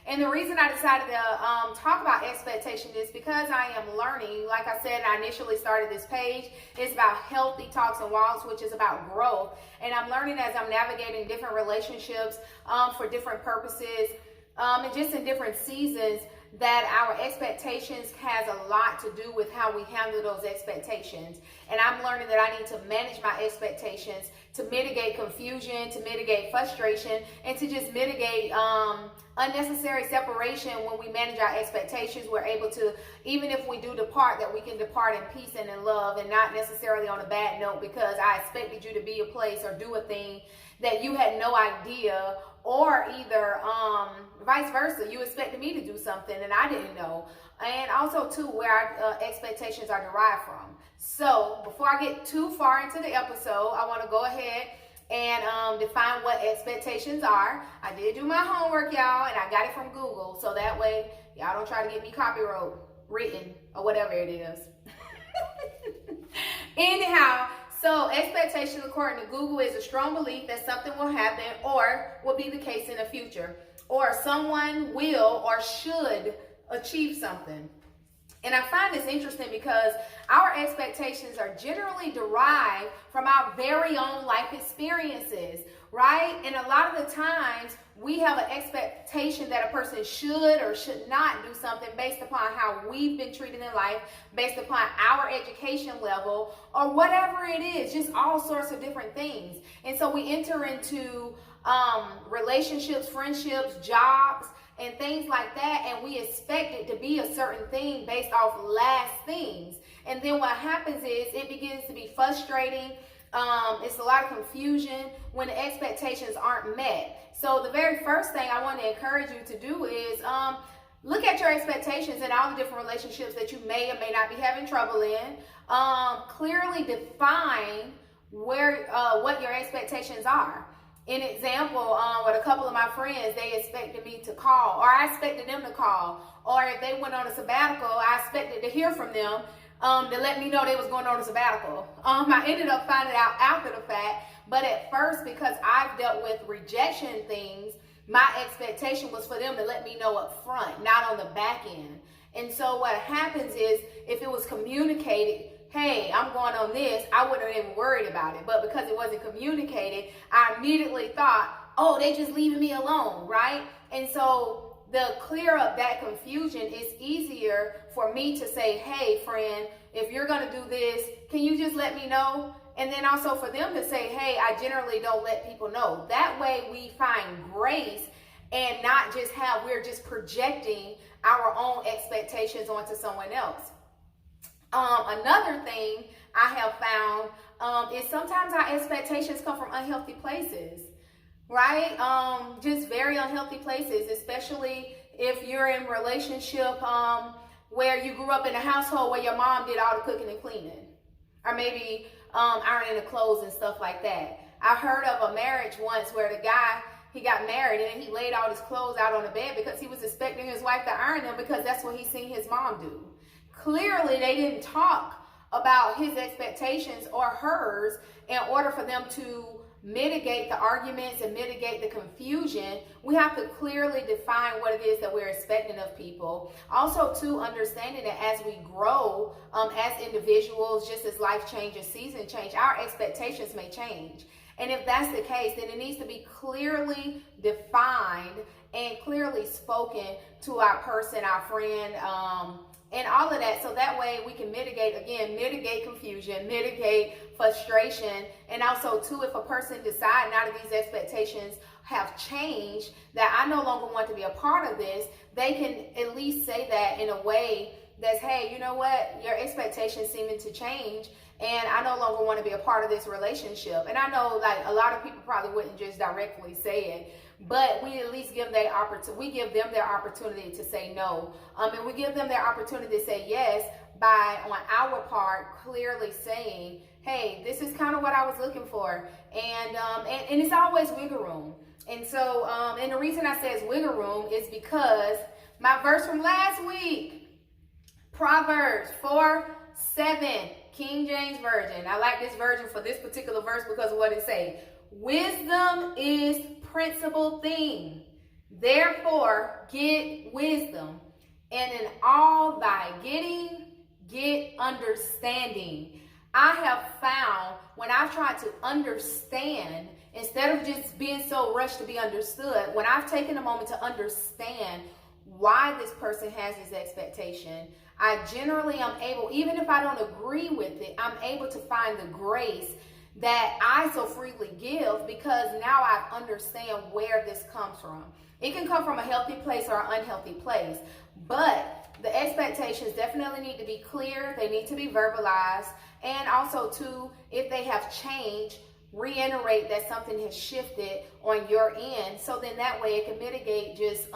And the reason I decided to talk about expectation is because I am learning. Like I said, I initially started this page. It's about healthy talks and walks, which is about growth. And I'm learning as I'm navigating different relationships for different purposes and just in different seasons, that our expectations has a lot to do with how we handle those expectations. And I'm learning that I need to manage my expectations to mitigate confusion, to mitigate frustration, and to just mitigate unnecessary separation. When we manage our expectations, we're able to, even if we do depart, that we can depart in peace and in love, and not necessarily on a bad note because I expected you to be a place or do a thing that you had no idea, or either vice versa, you expected me to do something and I didn't know. And also too, where our expectations are derived from. So before I get too far into the episode, I want to go ahead and define what expectations are. I did do my homework, y'all, and I got it from Google, so that way y'all don't try to get me copyright written or whatever it is. Anyhow, so expectation, according to Google, is a strong belief that something will happen or will be the case in the future, or someone will or should achieve something. And I find this interesting because our expectations are generally derived from our very own life experiences, right? And a lot of the times we have an expectation that a person should or should not do something based upon how we've been treated in life, based upon our education level, or whatever it is, just all sorts of different things. And so we enter into relationships, friendships, jobs, and things like that, and we expect it to be a certain thing based off last things. And then what happens is it begins to be frustrating. It's a lot of confusion when the expectations aren't met. So the very first thing I want to encourage you to do is look at your expectations and all the different relationships that you may or may not be having trouble in. Clearly define what your expectations are. An example, with a couple of my friends, they expected me to call, or I expected them to call, or if they went on a sabbatical, I expected to hear from them to let me know they was going on a sabbatical. I ended up finding out after the fact, but at first, because I've dealt with rejection things, my expectation was for them to let me know up front, not on the back end. And so what happens is, if it was communicated, hey, I'm going on this, I wouldn't have even worried about it. But because it wasn't communicated, I immediately thought, oh, they just leaving me alone, right? And so the clear up that confusion, it's easier for me to say, hey, friend, if you're going to do this, can you just let me know? And then also for them to say, hey, I generally don't let people know. That way we find grace and not just we're just projecting our own expectations onto someone else. Another thing I have found is sometimes our expectations come from unhealthy places, right? Just very unhealthy places, especially if you're in a relationship where you grew up in a household where your mom did all the cooking and cleaning, or maybe ironing the clothes and stuff like that. I heard of a marriage once where the guy, he got married and he laid all his clothes out on the bed because he was expecting his wife to iron them because that's what he seen his mom do. Clearly, they didn't talk about his expectations or hers in order for them to mitigate the arguments and mitigate the confusion. We have to clearly define what it is that we're expecting of people. Also, too, understanding that as we grow as individuals, just as life changes, season change, our expectations may change. And if that's the case, then it needs to be clearly defined and clearly spoken to our person, our friend, and all of that, so that way we can mitigate confusion, mitigate frustration, and also too, if a person decides now that these expectations have changed, that I no longer want to be a part of this, they can at least say that in a way that's, hey, you know what, your expectations seeming to change, and I no longer want to be a part of this relationship. And I know like a lot of people probably wouldn't just directly say it, but we at least give them their opportunity to say no. And we give them their opportunity to say yes by, on our part, clearly saying, hey, this is kind of what I was looking for. And it's always wiggle room. And so, and the reason I say it's wiggle room is because my verse from last week, Proverbs 4:7, King James Version. I like this version for this particular verse because of what it says. Wisdom is principal thing. Therefore, get wisdom, and in all thy getting, get understanding. I have found when I've tried to understand, instead of just being so rushed to be understood, when I've taken a moment to understand why this person has this expectation, I generally am able, even if I don't agree with it, I'm able to find the grace that I so freely give, because now I understand where this comes from. It can come from a healthy place or an unhealthy place, but the expectations definitely need to be clear. They need to be verbalized. And also, too, if they have changed, reiterate that something has shifted on your end, so then that way it can mitigate just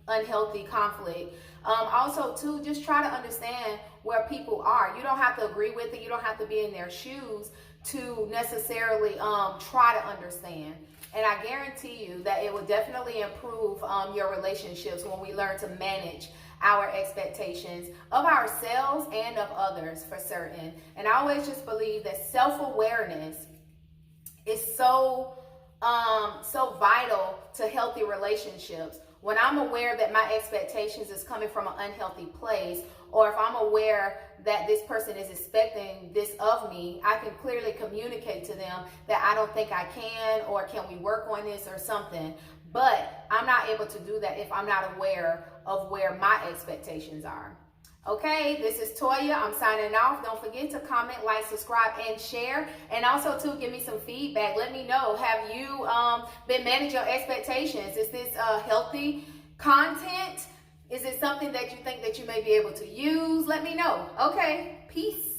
unhealthy conflict. Also, too, just try to understand where people are. You don't have to agree with it. You don't have to be in their shoes to necessarily try to understand. And I guarantee you that it will definitely improve your relationships when we learn to manage our expectations of ourselves and of others, for certain. And I always just believe that self-awareness is so vital to healthy relationships. When I'm aware that my expectations is coming from an unhealthy place, or if I'm aware that this person is expecting this of me, I can clearly communicate to them that I don't think I can, or can we work on this or something. But I'm not able to do that if I'm not aware of where my expectations are. Okay, this is Toya. I'm signing off. Don't forget to comment, like, subscribe, and share. And also, to give me some feedback. Let me know, have you been managing your expectations? Is this healthy content? Is it something that you think that you may be able to use? Let me know. Okay, peace.